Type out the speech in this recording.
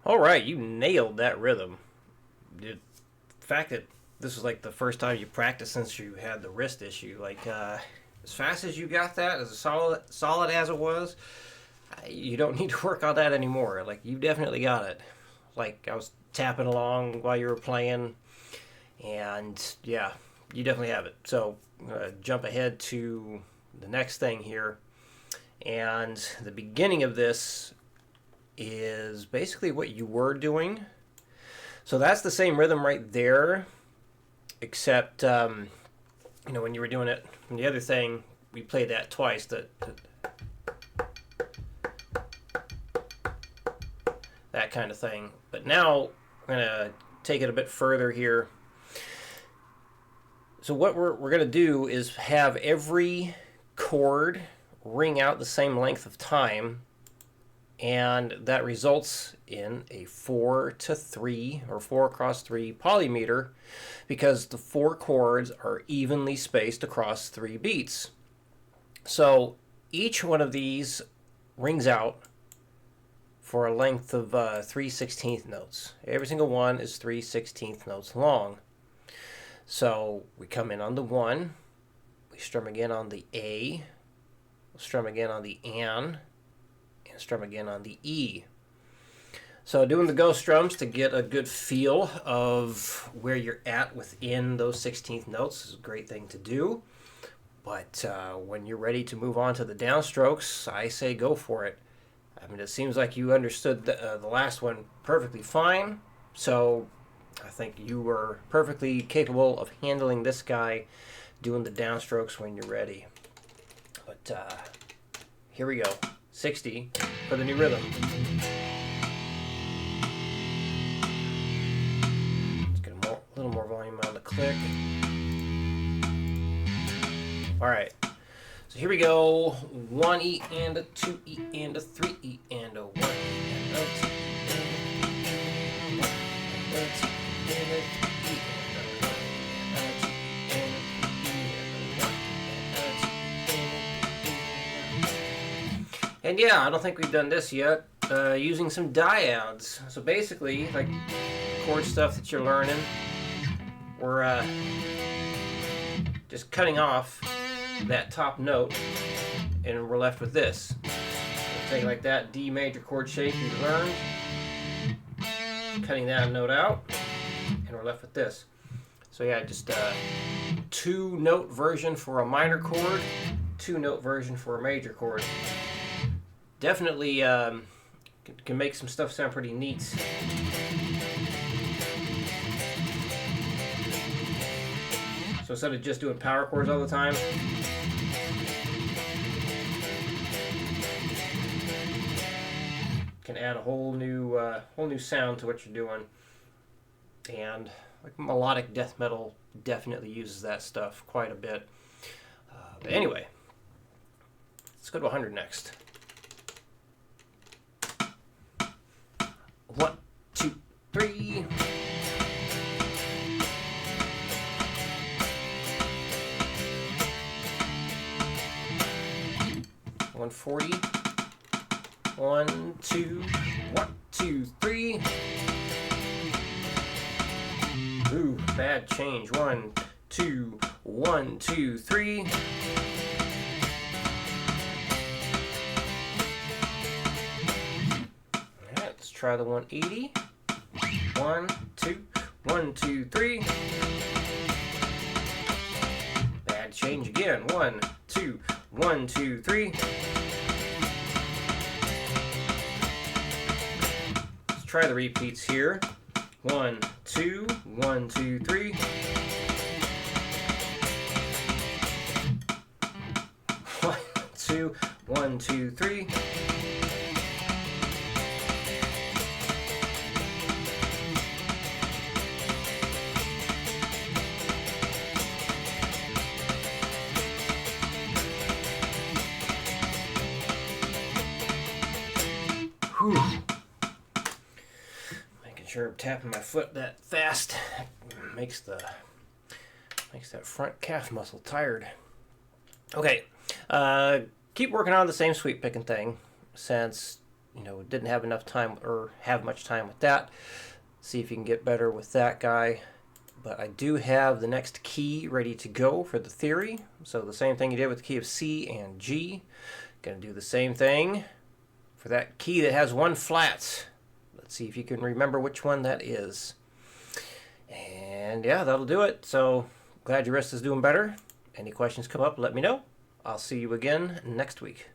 All right, you nailed that rhythm. The fact that this was like the first time you practiced since you had the wrist issue, like as fast as you got that, as solid as it was, you don't need to work on that anymore. Like you definitely got it. Like I was tapping along while you were playing, and yeah, you definitely have it. So jump ahead to the next thing here, and the beginning of this is basically what you were doing. So that's the same rhythm right there, except when you were doing it from the other thing, we played that twice. That kind of thing. But now we're gonna take it a bit further here. So what we're gonna do is have every chord ring out the same length of time, and that results in a 4-to-3 or 4x3 polymeter because the four chords are evenly spaced across 3 beats. So each one of these rings out for a length of 3/16 notes. Every single one is 3/16 notes long. So we come in on the 1, we strum again on the A, we'll strum again on the An, and strum again on the E. So doing the ghost strums to get a good feel of where you're at within those 16th notes is a great thing to do. But when you're ready to move on to the downstrokes, I say go for it. I mean, it seems like you understood the last one perfectly fine, so I think you were perfectly capable of handling this guy doing the downstrokes when you're ready. But here we go. 60 for the new rhythm. Let's get a little more volume on the click. All right. So here we go. 1 E and a 2 E and a 3 E and a 1 and a 2 and a 2 and a 3 E and yeah, I don't think we've done this yet. Using some dyads. So basically, like chord stuff that you're learning, we're just cutting off that top note, and we're left with this. We'll take like that D major chord shape you learned, cutting that note out, and we're left with this. So yeah, just a 2-note version for a minor chord, 2-note version for a major chord. Definitely can make some stuff sound pretty neat. So instead of just doing power chords all the time, can add a whole new sound to what you're doing. And like melodic death metal definitely uses that stuff quite a bit. But anyway, let's go to 100 next. 1, 2, 3. $140. 1, 2, 1, 2, 3. Ooh, bad change. 1, 2, 1, 2, 3. Alright, let's try the 180. 1, 2, 1, 2, 3. Bad change again. 1, 2, 1, 2, 3. Let's try the repeats here. 1, 2, 1, 2, 3. 1, 2, 1, 2, 3. Whew. Making sure I'm tapping my foot that fast makes that front calf muscle tired. Okay, keep working on the same sweep picking thing, since didn't have enough time or have much time with that. See if you can get better with that guy. But I do have the next key ready to go for the theory. So the same thing you did with the key of C and G. Going to do the same thing for that key that has one flat. Let's see if you can remember which one that is. And yeah, that'll do it. So glad your wrist is doing better. Any questions come up, let me know. I'll see you again next week.